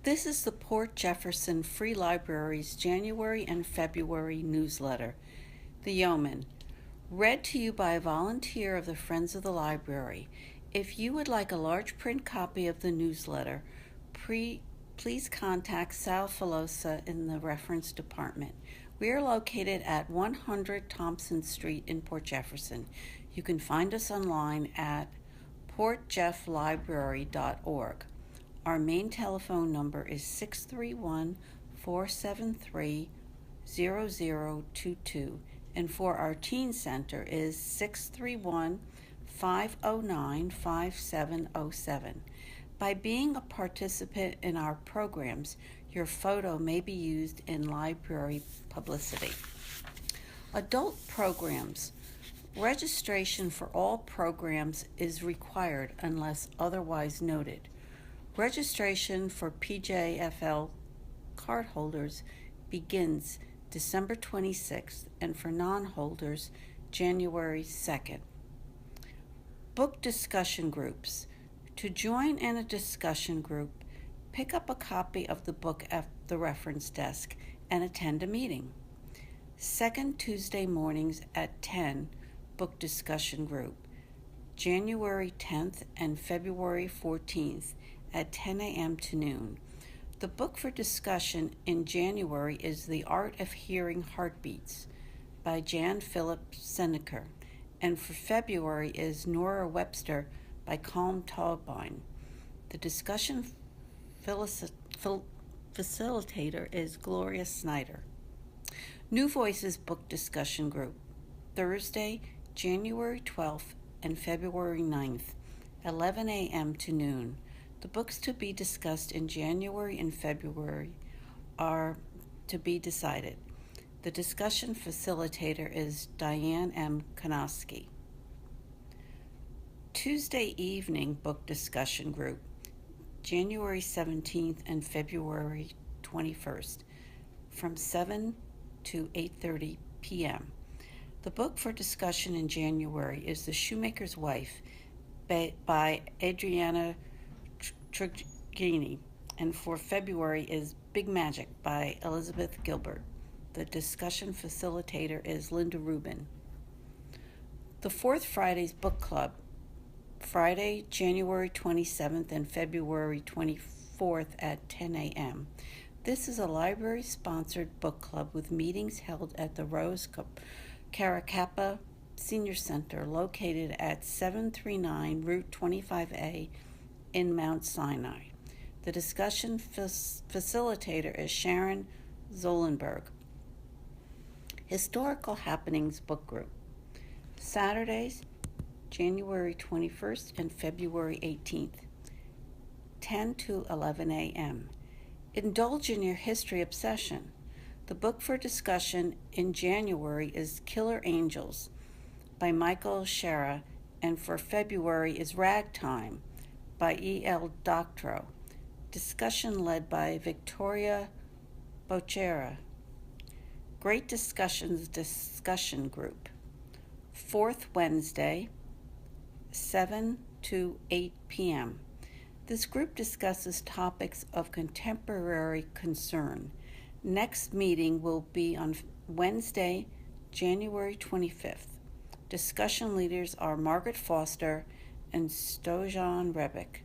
This is the Port Jefferson Free Library's January and February newsletter, the Yeoman, read to you by a volunteer of the Friends of the Library. If you would like a large print copy of the newsletter, please contact Sal Filosa in the reference department. We are located at 100 Thompson Street in Port Jefferson. You can find us online at portjefflibrary.org. Our main telephone number is 631-473-0022, and for our teen center is 631-509-5707. By being a participant in our programs, your photo may be used in library publicity. Adult programs. Registration for all programs is required unless otherwise noted. Registration for PJFL cardholders begins December 26th and for non-holders January 2nd. Book discussion groups. To join in a discussion group, pick up a copy of the book at the reference desk and attend a meeting. Second Tuesday mornings at 10, book discussion group. January 10th and February 14th at 10 a.m. to noon. The book for discussion in January is The Art of Hearing Heartbeats by Jan Philip Seneker, and for February is Nora Webster by Colm Taubine. The discussion facilitator is Gloria Snyder. New Voices Book Discussion Group, Thursday, January 12th and February 9th, 11 a.m. to noon. The books to be discussed in January and February are to be decided. The discussion facilitator is Diane M. Konoski. Tuesday evening book discussion group, January 17th and February 21st, from 7 to 8:30 p.m. The book for discussion in January is The Shoemaker's Wife by Adriana Trigini, and for February is Big Magic by Elizabeth Gilbert. The discussion facilitator is Linda Rubin. The Fourth Friday's Book Club, Friday, January 27th and February 24th at 10 a.m. This is a library-sponsored book club with meetings held at the Rose Caracappa Senior Center located at 739 Route 25A in Mount Sinai. The discussion facilitator is Sharon Zolenberg. Historical Happenings Book Group, Saturdays, January 21st and February 18th, 10 to 11 a.m. Indulge in your history obsession. The book for discussion in January is Killer Angels by Michael Shara, and for February is Ragtime by E.L. Doctorow. Discussion led by Victoria Bochera. Great Discussions Discussion Group, Fourth Wednesday, 7 to 8 p.m. This group discusses topics of contemporary concern. Next meeting will be on Wednesday, January 25th. Discussion leaders are Margaret Foster and Stojan Rebick.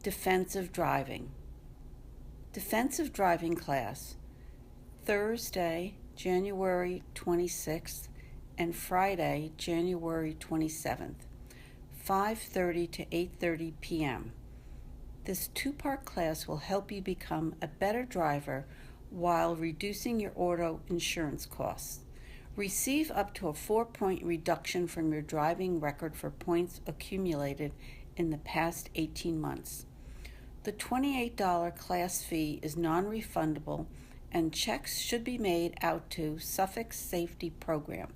Defensive Driving. Defensive Driving class, Thursday, January 26th and Friday, January 27th, 5:30 to 8:30 p.m. This two-part class will help you become a better driver while reducing your auto insurance costs. Receive up to a 4-point reduction from your driving record for points accumulated in the past 18 months. The $28 class fee is non-refundable, and checks should be made out to Suffolk Safety Program.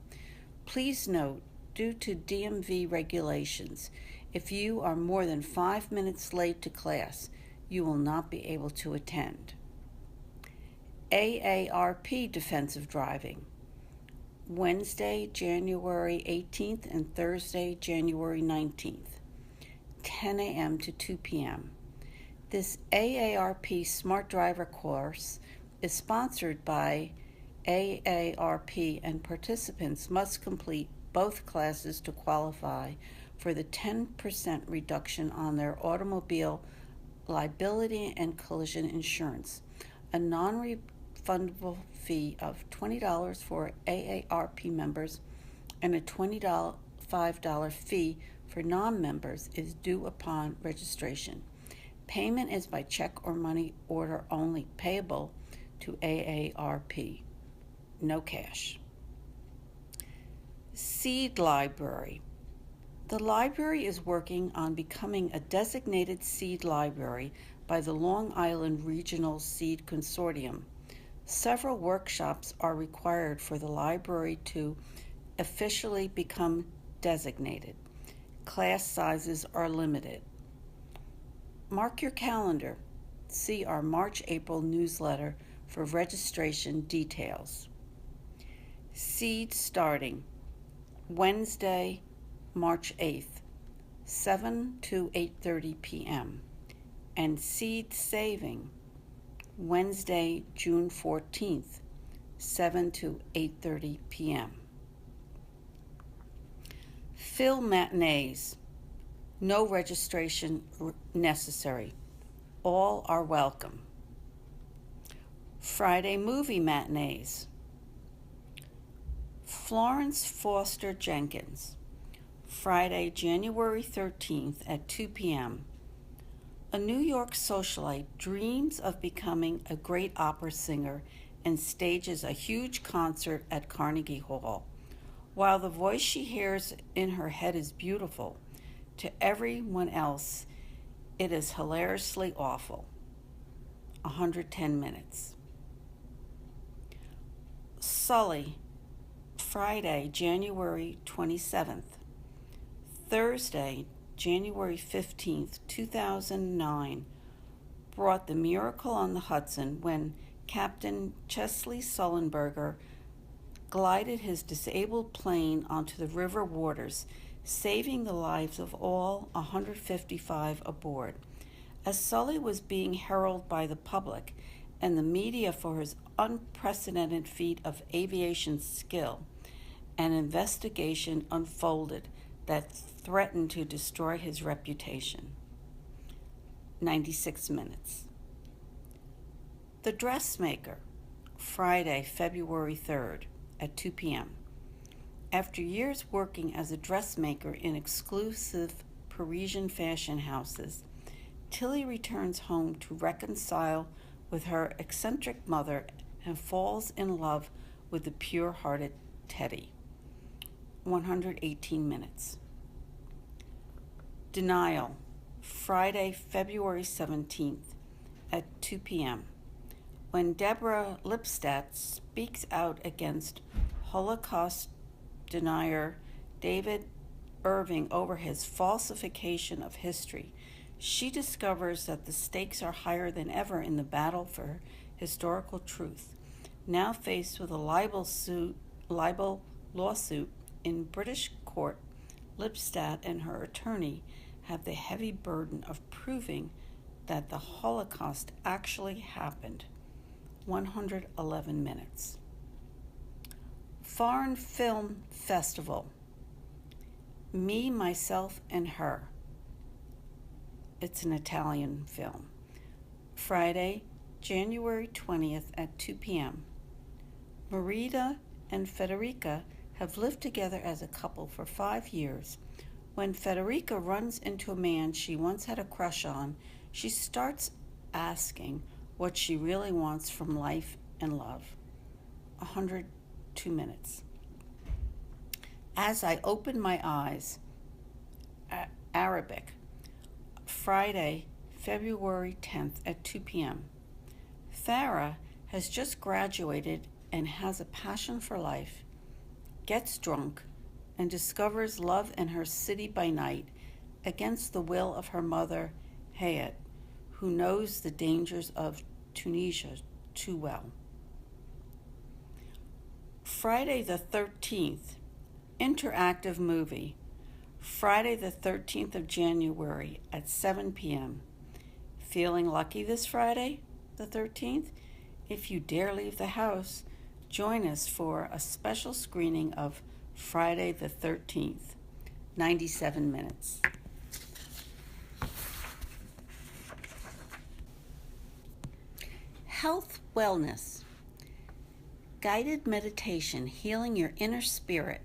Please note, due to DMV regulations, if you are more than 5 minutes late to class, you will not be able to attend. AARP Defensive Driving, Wednesday, January 18th and Thursday, January 19th, 10 a.m. to 2 p.m. This AARP Smart Driver course is sponsored by AARP, and participants must complete both classes to qualify for the 10% reduction on their automobile liability and collision insurance, a non-refundable fee of $20 for AARP members and a $25 fee for non-members is due upon registration. Payment is by check or money order only, payable to AARP. No cash. Seed Library. The library is working on becoming a designated seed library by the Long Island Regional Seed Consortium. Several workshops are required for the library to officially become designated. Class sizes are limited. Mark your calendar. See our March-April newsletter for registration details. Seed starting Wednesday, March 8th, 7 to 8:30 p.m. and seed saving Wednesday, June 14th, 7 to 8:30 p.m. Film matinees. No registration necessary. All are welcome. Friday movie matinees. Florence Foster Jenkins. Friday, January 13th at 2 p.m. A New York socialite dreams of becoming a great opera singer and stages a huge concert at Carnegie Hall. While the voice she hears in her head is beautiful, to everyone else it is hilariously awful. 110 minutes. Sully. Friday, January 27th. Thursday, January 15th, 2009, brought the miracle on the Hudson when Captain Chesley Sullenberger glided his disabled plane onto the river waters, saving the lives of all 155 aboard. As Sully was being heralded by the public and the media for his unprecedented feat of aviation skill, an investigation unfolded that threatened to destroy his reputation. 96 minutes. The Dressmaker, Friday, February 3rd at 2 p.m. After years working as a dressmaker in exclusive Parisian fashion houses, Tilly returns home to reconcile with her eccentric mother and falls in love with the pure-hearted Teddy. 118 minutes. Denial, Friday, February 17th at 2 p.m. When Deborah Lipstadt speaks out against Holocaust denier David Irving over his falsification of history, she discovers that the stakes are higher than ever in the battle for historical truth. Now faced with a libel lawsuit in British court, Lipstadt and her attorney have the heavy burden of proving that the Holocaust actually happened. 111 minutes. Foreign Film Festival. Me, Myself, and Her. It's an Italian film. Friday, January 20th at 2 p.m. Marita and Federica have lived together as a couple for 5 years. When Federica runs into a man she once had a crush on, she starts asking what she really wants from life and love. 102 minutes. As I Open My Eyes, Arabic, Friday, February 10th at 2 p.m. Farah has just graduated and has a passion for life, gets drunk, and discovers love in her city by night against the will of her mother, Hayat, who knows the dangers of Tunisia too well. Friday the 13th, interactive movie, Friday the 13th of January at 7 p.m. Feeling lucky this Friday, the 13th? If you dare leave the house, join us for a special screening of Friday the 13th, 97 minutes. Health Wellness. Guided meditation, healing your inner spirit.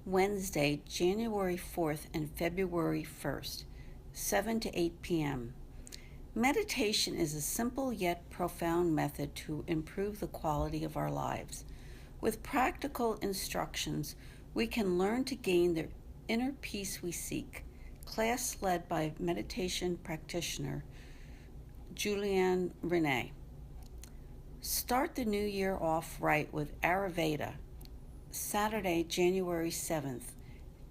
Wednesday, January 4th and February 1st, 7 to 8 p.m. Meditation is a simple yet profound method to improve the quality of our lives. With practical instructions, we can learn to gain the inner peace we seek. Class led by meditation practitioner Julianne Renee. Start the new year off right with Ayurveda, Saturday, January 7th,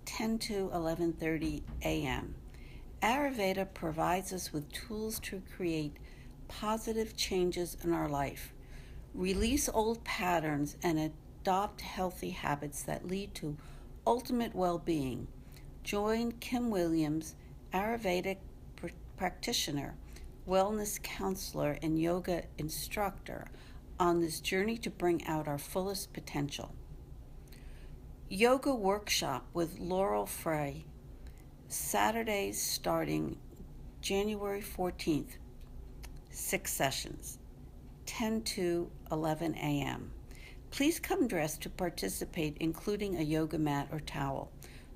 10 to 11:30 a.m. Ayurveda provides us with tools to create positive changes in our life, release old patterns, and adopt healthy habits that lead to ultimate well-being. Join Kim Williams, Ayurvedic practitioner, wellness counselor, and yoga instructor on this journey to bring out our fullest potential. Yoga workshop with Laurel Frey, Saturdays starting January 14th, 6 sessions, 10 to 11 a.m. Please come dressed to participate, including a yoga mat or towel.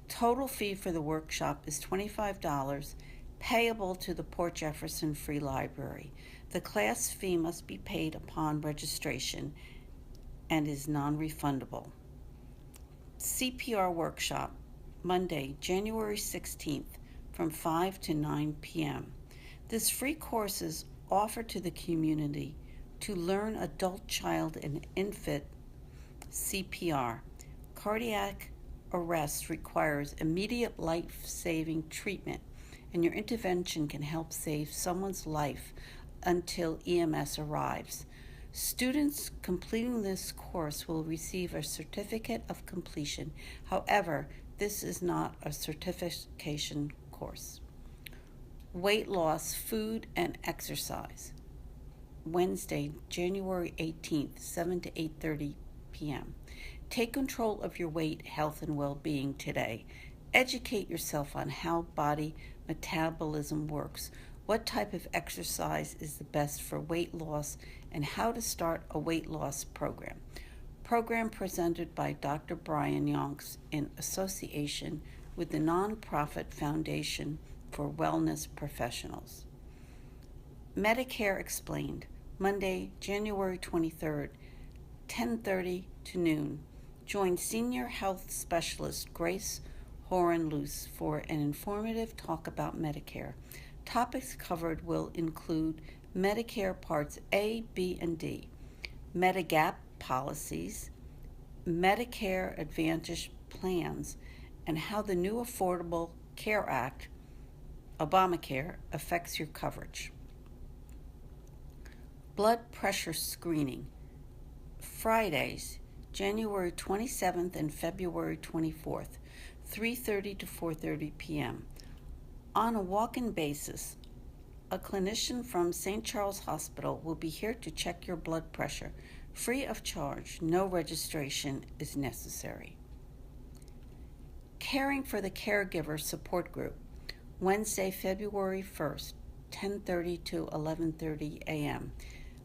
Total fee for the workshop is $25, payable to the Port Jefferson Free Library. The class fee must be paid upon registration and is non-refundable. CPR workshop, Monday, January 16th, from 5 to 9 p.m. This free course is offered to the community to learn adult, child, and infant CPR. Cardiac arrest requires immediate life-saving treatment, and your intervention can help save someone's life until EMS arrives. Students completing this course will receive a certificate of completion. However, this is not a certification course. Weight loss, food, and exercise. Wednesday, January 18th, 7 to 8:30 p.m. Take control of your weight, health, and well-being today. Educate yourself on how body metabolism works, what type of exercise is the best for weight loss, and how to start a weight loss program. Program presented by Dr. Brian Yonks in association with the nonprofit Foundation for Wellness Professionals. Medicare Explained, Monday, January 23rd, 10:30 to noon. Join Senior Health Specialist Grace Horan-Luce for an informative talk about Medicare. Topics covered will include Medicare Parts A, B, and D, Medigap policies, Medicare Advantage plans, and how the new Affordable Care Act, Obamacare, affects your coverage. Blood pressure screening, Fridays, January 27th and February 24th, 3:30 to 4:30 p.m. On a walk-in basis, a clinician from St. Charles Hospital will be here to check your blood pressure, free of charge. No registration is necessary. Caring for the Caregiver Support Group, Wednesday, February 1st, 10:30 to 11:30 a.m.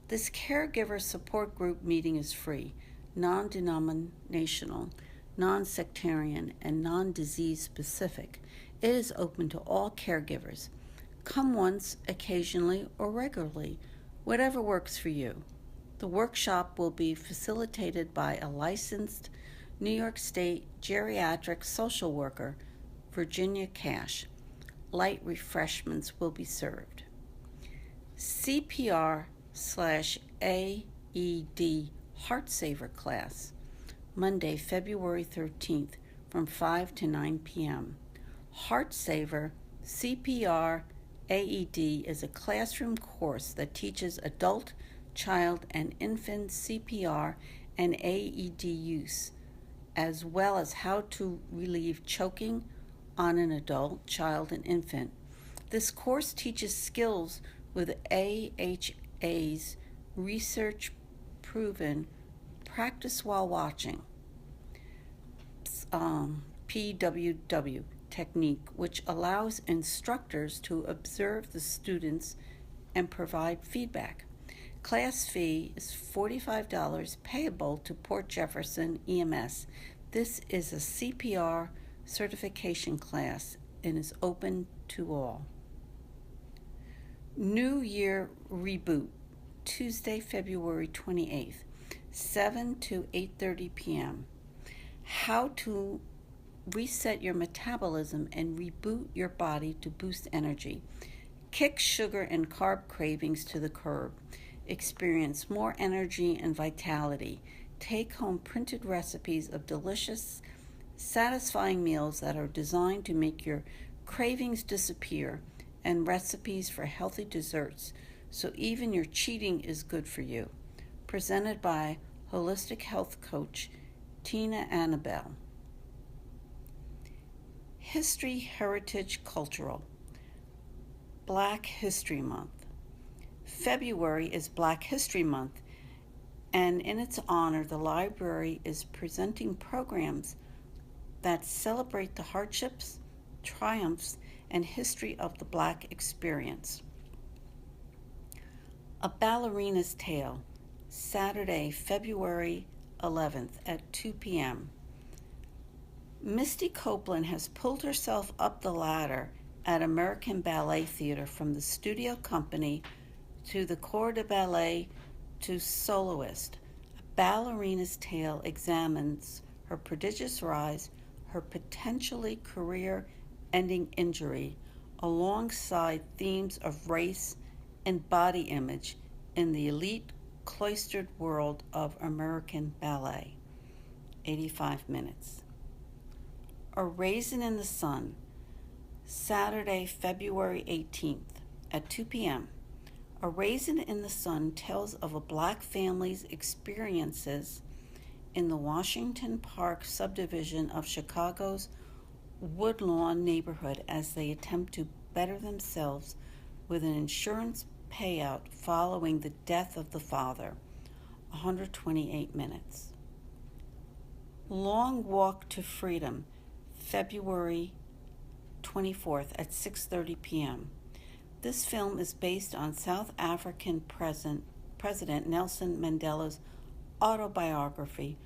This Caregiver Support Group meeting is free, non-denominational, non-sectarian, and non-disease specific. It is open to all caregivers. Come once, occasionally, or regularly, whatever works for you. The workshop will be facilitated by a licensed New York State geriatric social worker, Virginia Cash. Light refreshments will be served. CPR/AED Heart Saver class, Monday, February 13th, from 5 to 9 p.m. Heart Saver CPR AED is a classroom course that teaches adult, child, and infant CPR and AED use, as well as how to relieve choking on an adult, child, and infant. This course teaches skills with AHA's research proven practice while watching PWW technique, which allows instructors to observe the students and provide feedback. Class fee is $45 payable to Port Jefferson EMS. This is a CPR certification class and is open to all. New Year Reboot, Tuesday, February 28th, 7 to 8:30 p.m. How to reset your metabolism and reboot your body to boost energy. Kick sugar and carb cravings to the curb. Experience more energy and vitality. Take home printed recipes of delicious, satisfying meals that are designed to make your cravings disappear, and recipes for healthy desserts, so even your cheating is good for you. Presented by holistic health coach Tina Annabelle. History, Heritage, Cultural. Black History Month. February is Black History Month, and in its honor, the library is presenting programs that celebrate the hardships, triumphs, and history of the Black experience. A Ballerina's Tale, Saturday, February 11th at 2 p.m. Misty Copeland has pulled herself up the ladder at American Ballet Theater from the studio company to the corps de ballet to soloist. A Ballerina's Tale examines her prodigious rise, her potentially career-ending injury, alongside themes of race and body image in the elite cloistered world of American ballet. 85 minutes. A Raisin in the Sun, Saturday, February 18th at 2 p.m. A Raisin in the Sun tells of a Black family's experiences in the Washington Park subdivision of Chicago's Woodlawn neighborhood as they attempt to better themselves with an insurance payout following the death of the father. 128 minutes. Long Walk to Freedom, February 24th at 6:30 p.m. This film is based on South African President Nelson Mandela's autobiography,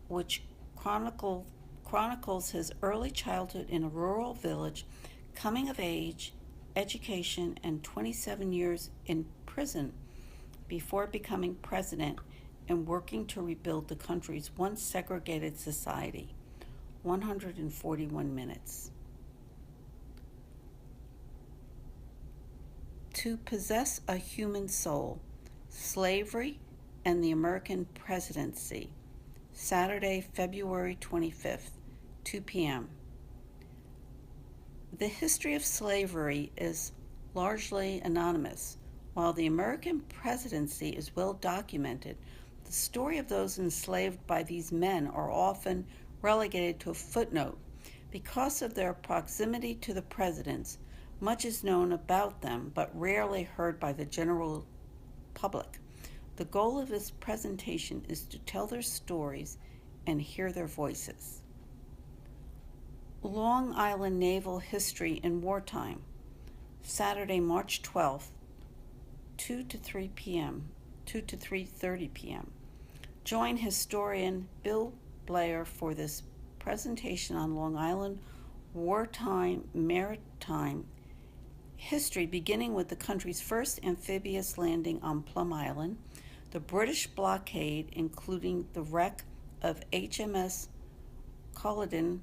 which chronicles his early childhood in a rural village, coming of age, education, and 27 years in prison before becoming president and working to rebuild the country's once segregated society. 141 minutes. To Possess a Human Soul, Slavery and the American Presidency, Saturday, February 25th, 2 p.m. The history of slavery is largely anonymous. While the American presidency is well documented, the story of those enslaved by these men are often relegated to a footnote. Because of their proximity to the presidents, much is known about them, but rarely heard by the general public. The goal of this presentation is to tell their stories and hear their voices. Long Island Naval History in Wartime, Saturday, March 12th, 2 to 3 p.m., 2 to 3:30 p.m. Join historian Bill Blair for this presentation on Long Island wartime maritime history, beginning with the country's first amphibious landing on Plum Island, the British blockade, including the wreck of HMS Culloden,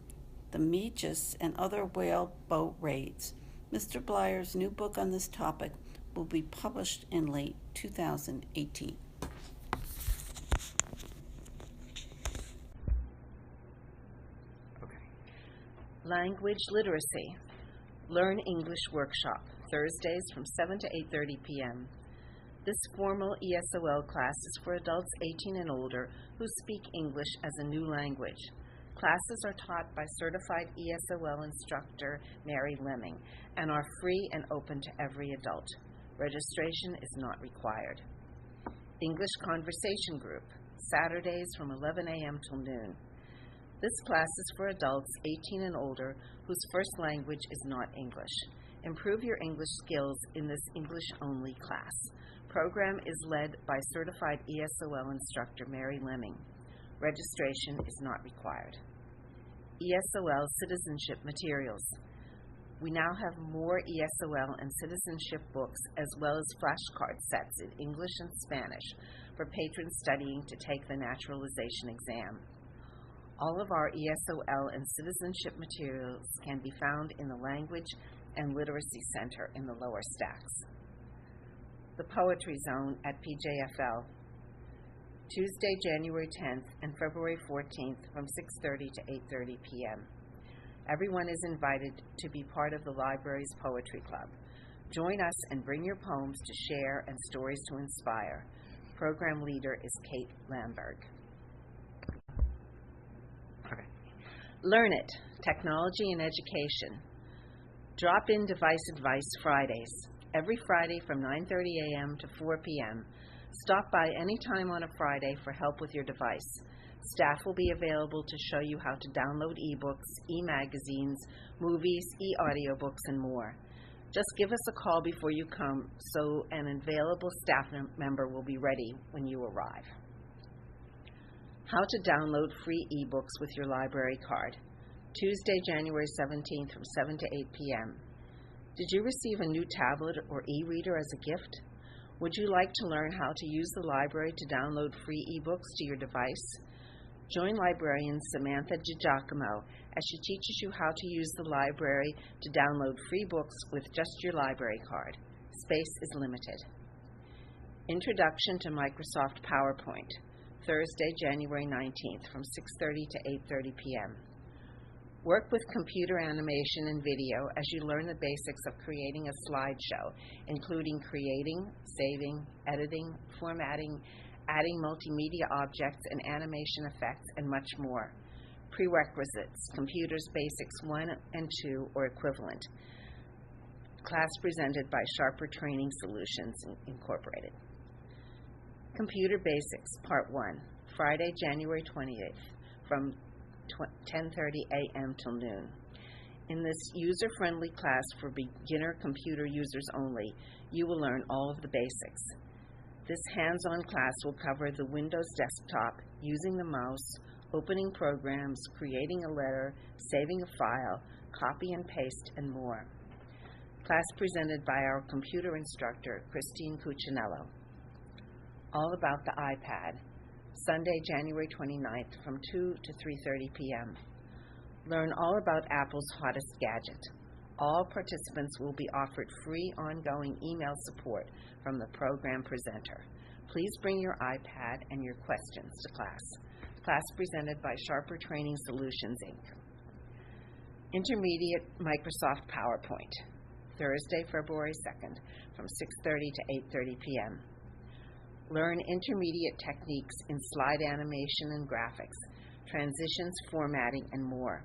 the Megis, and other whale boat raids. Mr. Blair's new book on this topic will be published in late 2018. Language Literacy. Learn English Workshop, Thursdays from 7 to 8:30 p.m. This formal ESOL class is for adults 18 and older who speak English as a new language. Classes are taught by certified ESOL instructor Mary Lemming and are free and open to every adult. Registration is not required. English Conversation Group, Saturdays from 11 a.m. till noon. This class is for adults 18 and older whose first language is not English. Improve your English skills in this English-only class. Program is led by certified ESOL instructor Mary Lemming. Registration is not required. ESOL Citizenship Materials. We now have more ESOL and citizenship books as well as flashcard sets in English and Spanish for patrons studying to take the naturalization exam. All of our ESOL and citizenship materials can be found in the Language and Literacy Center in the lower stacks. The Poetry Zone at PJFL, Tuesday, January 10th and February 14th from 6:30 to 8:30 p.m. Everyone is invited to be part of the library's poetry club. Join us and bring your poems to share and stories to inspire. Program leader is Kate Lamberg. Okay. Learn It, Technology and Education. Drop-in device advice Fridays. Every Friday from 9:30 a.m. to 4 p.m. Stop by any time on a Friday for help with your device. Staff will be available to show you how to download ebooks, e-magazines, movies, e-audiobooks, and more. Just give us a call before you come so an available staff member will be ready when you arrive. How to download free ebooks with your library card. Tuesday, January 17th from 7 to 8 p.m. Did you receive a new tablet or e-reader as a gift? Would you like to learn how to use the library to download free ebooks to your device? Join librarian Samantha DiGiacomo as she teaches you how to use the library to download free books with just your library card. Space is limited. Introduction to Microsoft PowerPoint, Thursday, January 19th from 6:30 to 8:30 p.m. Work with computer animation and video as you learn the basics of creating a slideshow, including creating, saving, editing, formatting, adding multimedia objects and animation effects, and much more. Prerequisites, Computers Basics 1 and 2 or equivalent. Class presented by Sharper Training Solutions, Incorporated. Computer Basics, Part 1, Friday, January 28th, from 10:30 a.m. till noon. In this user-friendly class for beginner computer users only, you will learn all of the basics. This hands-on class will cover the Windows desktop, using the mouse, opening programs, creating a letter, saving a file, copy and paste, and more. Class presented by our computer instructor, Christine Cuccinello. All about the iPad, Sunday, January 29th from 2 to 3:30 p.m. Learn all about Apple's hottest gadget. All participants will be offered free ongoing email support from the program presenter. Please bring your iPad and your questions to class. Class presented by Sharper Training Solutions, Inc. Intermediate Microsoft PowerPoint, Thursday, February 2nd, from 6:30 to 8:30 p.m. Learn intermediate techniques in slide animation and graphics, transitions, formatting, and more.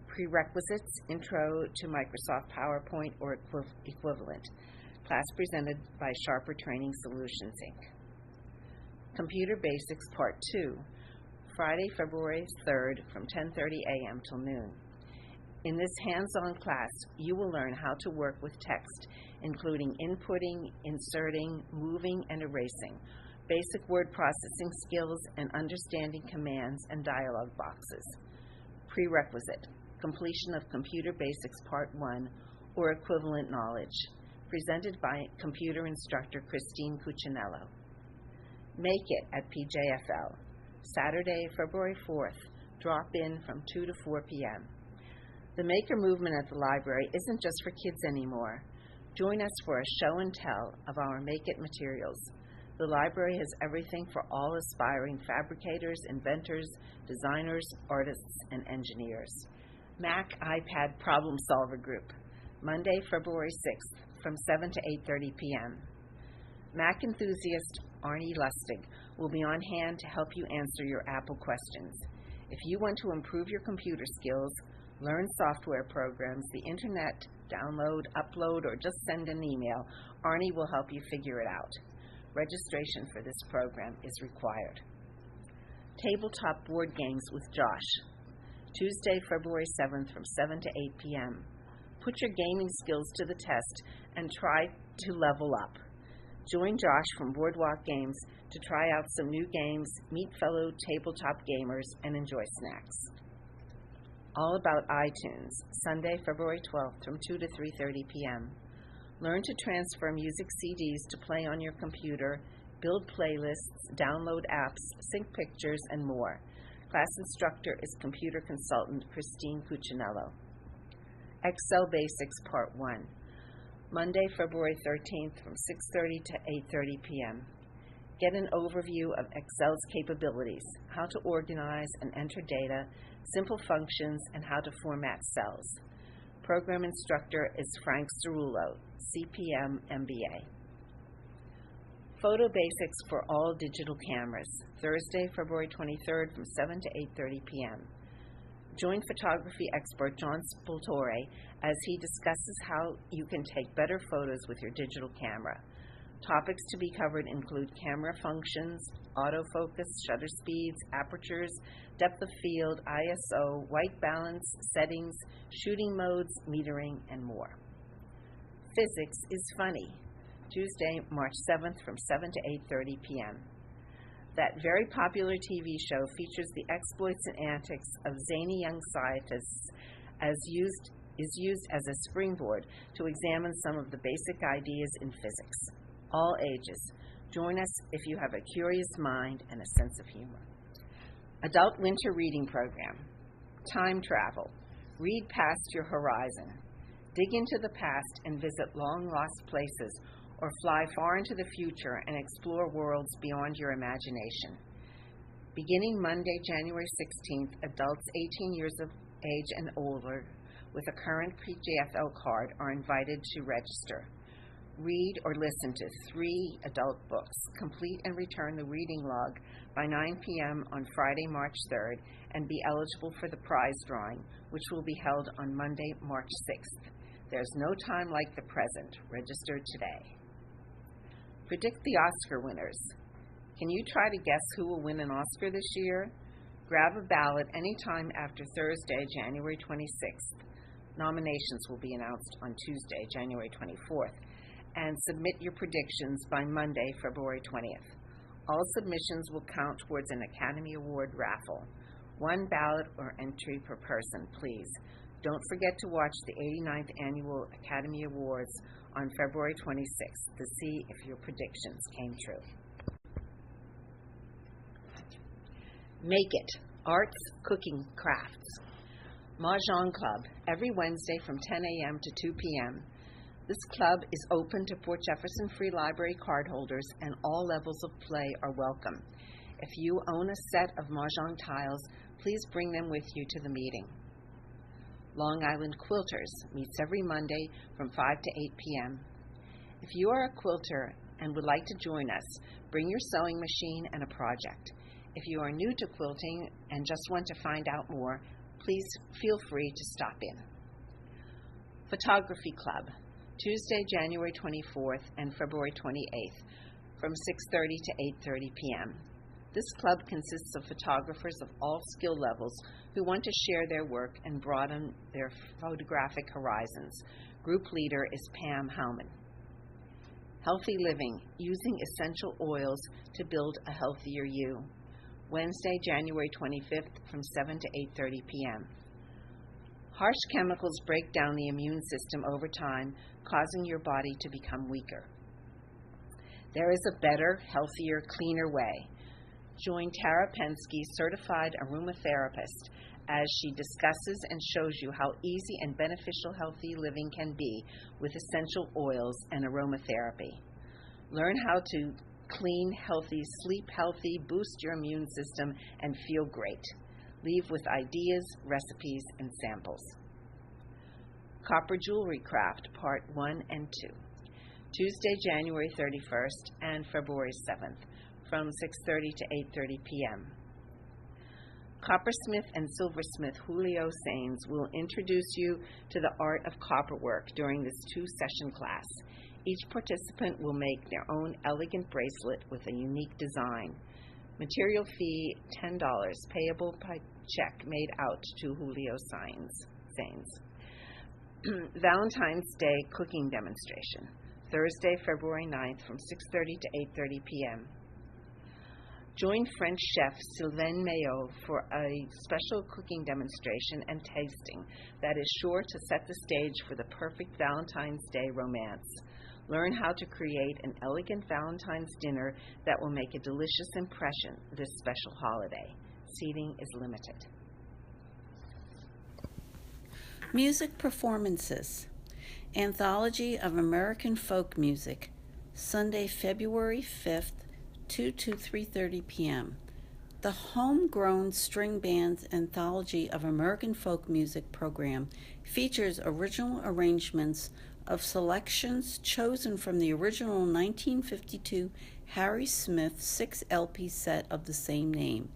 Prerequisites, Intro to Microsoft PowerPoint or equivalent. Class presented by Sharper Training Solutions, Inc. Computer Basics Part 2, Friday, February 3rd from 10:30 a.m. till noon. In this hands-on class, you will learn how to work with text, including inputting, inserting, moving, and erasing, basic word processing skills, and understanding commands and dialog boxes. Prerequisite, completion of Computer Basics Part 1 or equivalent knowledge, presented by computer instructor Christine Cuccinello. Make It at PJFL, Saturday, February 4th, drop in from 2 to 4 p.m. The maker movement at the library isn't just for kids anymore. Join us for a show and tell of our Make It materials. The library has everything for all aspiring fabricators, inventors, designers, artists, and engineers. Mac iPad Problem Solver Group, Monday, February 6th, from 7 to 8:30 p.m. Mac enthusiast Arnie Lustig will be on hand to help you answer your Apple questions. If you want to improve your computer skills, learn software programs, the internet, download, upload, or just send an email. Arnie will help you figure it out. Registration for this program is required. Tabletop Board Games with Josh. Tuesday, February 7th from 7 to 8 p.m. Put your gaming skills to the test and try to level up. Join Josh from Boardwalk Games to try out some new games, meet fellow tabletop gamers, and enjoy snacks. All About iTunes, Sunday, February 12th from 2 to 3:30 p.m. Learn to transfer music CDs to play on your computer, build playlists, download apps, sync pictures, and more. Class instructor is computer consultant Christine Cuccinello. Excel Basics Part 1, Monday, February 13th from 6:30 to 8:30 p.m. Get an overview of Excel's capabilities, how to organize and enter data, simple functions, and how to format cells. Program instructor is Frank Cerullo, CPM MBA. Photo Basics for All Digital Cameras, Thursday, February 23rd from 7 to 8:30 p.m. Join photography expert John Spoltore as he discusses how you can take better photos with your digital camera. Topics to be covered include camera functions, autofocus, shutter speeds, apertures, depth of field, ISO, white balance, settings, shooting modes, metering, and more. Physics is Funny, Tuesday, March 7th from 7 to 8:30 p.m. That very popular TV show features the exploits and antics of zany young scientists is used as a springboard to examine some of the basic ideas in physics. All ages. Join us if you have a curious mind and a sense of humor. Adult Winter Reading Program. Time travel. Read past your horizon. Dig into the past and visit long-lost places, or fly far into the future and explore worlds beyond your imagination. Beginning Monday, January 16th, adults 18 years of age and older with a current PJFL card are invited to register. Read or listen to 3 adult books. Complete and return the reading log by 9 p.m. on Friday, March 3rd, and be eligible for the prize drawing, which will be held on Monday, March 6th. There's no time like the present. Register today. Predict the Oscar winners. Can you try to guess who will win an Oscar this year? Grab a ballot anytime after Thursday, January 26th. Nominations will be announced on Tuesday, January 24th, and submit your predictions by Monday, February 20th. All submissions will count towards an Academy Award raffle. 1 ballot or entry per person, please. Don't forget to watch the 89th Annual Academy Awards on February 26th to see if your predictions came true. Make It, Arts, Cooking, Crafts. Mahjong Club, every Wednesday from 10 a.m. to 2 p.m. This club is open to Port Jefferson Free Library cardholders, and all levels of play are welcome. If you own a set of Mahjong tiles, please bring them with you to the meeting. Long Island Quilters meets every Monday from 5 to 8 p.m. If you are a quilter and would like to join us, bring your sewing machine and a project. If you are new to quilting and just want to find out more, please feel free to stop in. Photography Club, Tuesday, January 24th and February 28th from 6:30 to 8:30 p.m. This club consists of photographers of all skill levels who want to share their work and broaden their photographic horizons. Group leader is Pam Howman. Healthy Living, using essential oils to build a healthier you. Wednesday, January 25th from 7 to 8:30 p.m. Harsh chemicals break down the immune system over time, causing your body to become weaker. There is a better, healthier, cleaner way. Join Tara Pensky, certified aromatherapist, as she discusses and shows you how easy and beneficial healthy living can be with essential oils and aromatherapy. Learn how to clean healthy, sleep healthy, boost your immune system, and feel great. Leave with ideas, recipes, and samples. Copper Jewelry Craft, Part 1 and 2. Tuesday, January 31st and February 7th, from 6:30 to 8:30 p.m. Coppersmith and silversmith Julio Sainz will introduce you to the art of copperwork during this two-session class. Each participant will make their own elegant bracelet with a unique design. Material fee $10, payable by check made out to Julio Sainz. Valentine's Day cooking demonstration, Thursday, February 9th from 6:30 to 8:30 p.m. Join French chef Sylvain Maillot for a special cooking demonstration and tasting that is sure to set the stage for the perfect Valentine's Day romance. Learn how to create an elegant Valentine's dinner that will make a delicious impression this special holiday. Seating is limited. Music performances. Anthology of American Folk Music, Sunday, February 5th, 2 to 3:30 p.m. The Homegrown String Band's Anthology of American Folk Music program features original arrangements of selections chosen from the original 1952 Harry Smith 6 LP set of the same name.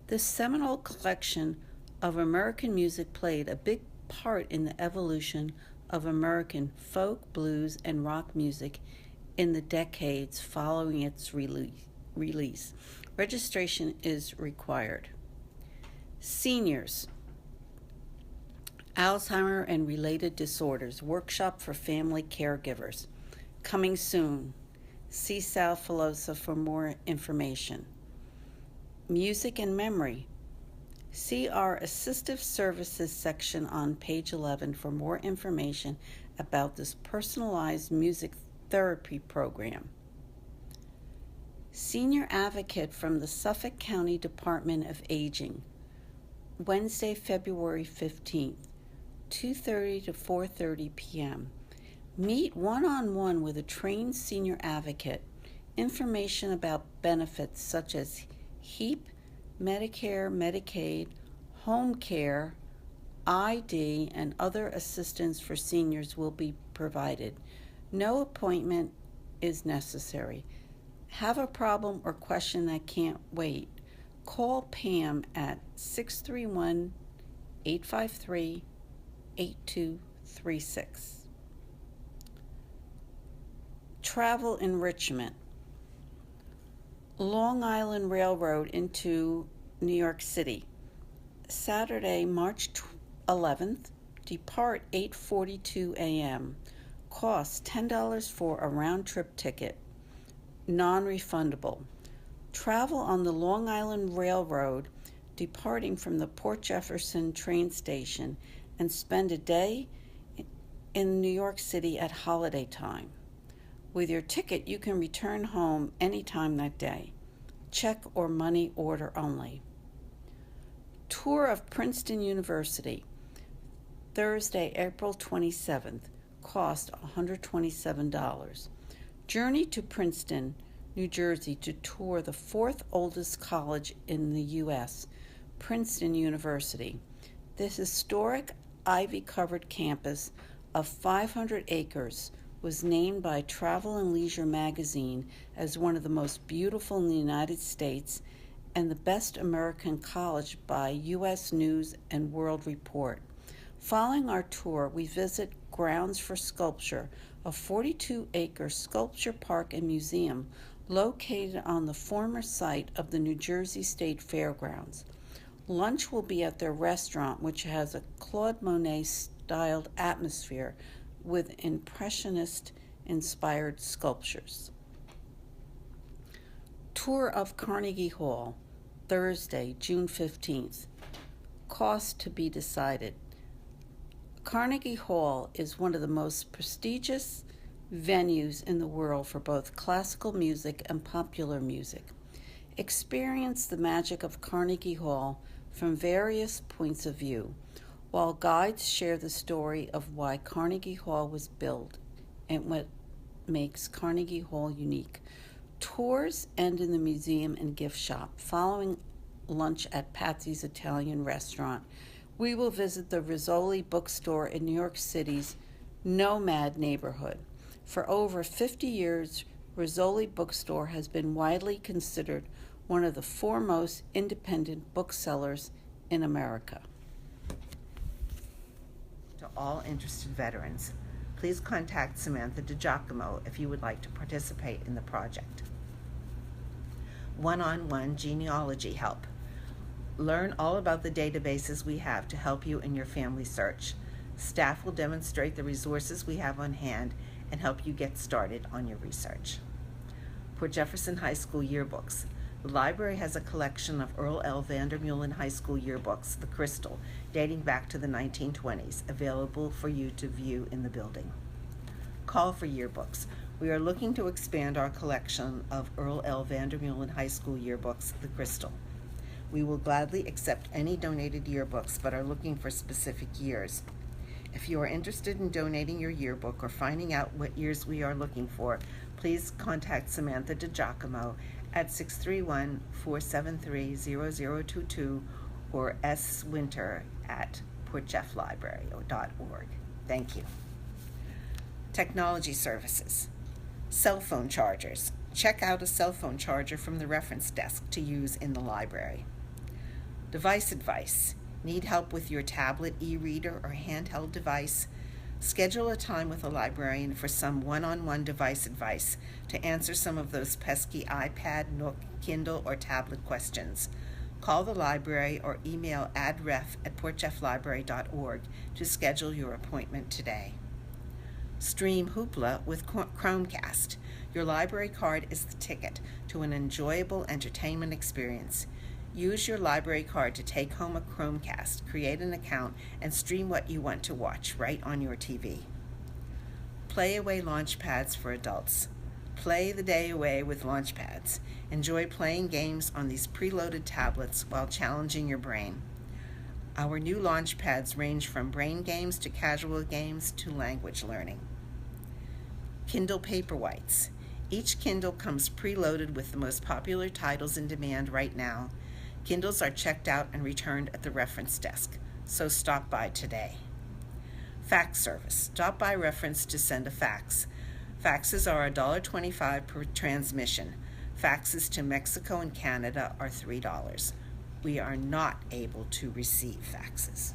This seminal collection of American music played a big part in the evolution of American folk, blues, and rock music in the decades following its release. Registration is required. Seniors. Alzheimer and related disorders, workshop for family caregivers. Coming soon. See South Filosa for more information. Music and memory. See our assistive services section on page 11 for more information about this personalized music therapy program. Senior Advocate from the Suffolk County Department of Aging, Wednesday, February 15th, 2:30 to 4:30 p.m. Meet one-on-one with a trained senior advocate. Information about benefits such as HEAP, Medicare, Medicaid, home care, ID, and other assistance for seniors will be provided. No appointment is necessary. Have a problem or question that can't wait? Call Pam at 631-853-8236. Travel enrichment. Long Island Railroad into New York City. Saturday, March 11th. Depart 8:42 a.m. Cost $10 for a round-trip ticket. Non-refundable. Travel on the Long Island Railroad departing from the Port Jefferson train station and spend a day in New York City at holiday time. With your ticket, you can return home anytime that day. Check or money order only. Tour of Princeton University, Thursday, April 27th. Cost $127. Journey to Princeton, New Jersey to tour the fourth oldest college in the U.S., Princeton University. This historic ivy-covered campus of 500 acres was named by Travel and Leisure magazine as one of the most beautiful in the United States and the best American college by U.S. News and World Report. Following our tour, we visit Grounds for Sculpture, a 42-acre sculpture park and museum located on the former site of the New Jersey State Fairgrounds. Lunch will be at their restaurant, which has a Claude Monet-styled atmosphere with Impressionist-inspired sculptures. Tour of Carnegie Hall, Thursday, June 15th. Cost to be decided. Carnegie Hall is one of the most prestigious venues in the world for both classical music and popular music. Experience the magic of Carnegie Hall from various points of view, while guides share the story of why Carnegie Hall was built and what makes Carnegie Hall unique. Tours end in the museum and gift shop. Following lunch at Patsy's Italian restaurant, we will visit the Rizzoli bookstore in New York City's Nomad neighborhood. For over 50 years, Rizzoli bookstore has been widely considered one of the foremost independent booksellers in America. To all interested veterans, please contact Samantha DiGiacomo if you would like to participate in the project. One-on-one genealogy help. Learn all about the databases we have to help you in your family search. Staff will demonstrate the resources we have on hand and help you get started on your research. Port Jefferson High School yearbooks. The library has a collection of Earl L. Vandermeulen High School yearbooks, the Crystal, dating back to the 1920s, available for you to view in the building. Call for yearbooks. We are looking to expand our collection of Earl L. Vandermeulen High School yearbooks, the Crystal. We will gladly accept any donated yearbooks, but are looking for specific years. If you are interested in donating your yearbook or finding out what years we are looking for, please contact Samantha DiGiacomo at 631-473-0022 or swinter@portjefflibrary.org. Thank you. Technology services. Cell phone chargers. Check out a cell phone charger from the reference desk to use in the library. Device advice. Need help with your tablet, e-reader, or handheld device? Schedule a time with a librarian for some one-on-one device advice to answer some of those pesky iPad, Nook, Kindle, or tablet questions. Call the library or email adref@portjefflibrary.org to schedule your appointment today. Stream Hoopla with Chromecast. Your library card is the ticket to an enjoyable entertainment experience. Use your library card to take home a Chromecast, create an account, and stream what you want to watch right on your TV. Play-away launchpads for adults. Play the day away with launchpads. Enjoy playing games on these preloaded tablets while challenging your brain. Our new launchpads range from brain games to casual games to language learning. Kindle Paperwhites. Each Kindle comes preloaded with the most popular titles in demand right now. Kindles are checked out and returned at the reference desk, so stop by today. Fax service. Stop by reference to send a fax. Faxes are $1.25 per transmission. Faxes to Mexico and Canada are $3. We are not able to receive faxes.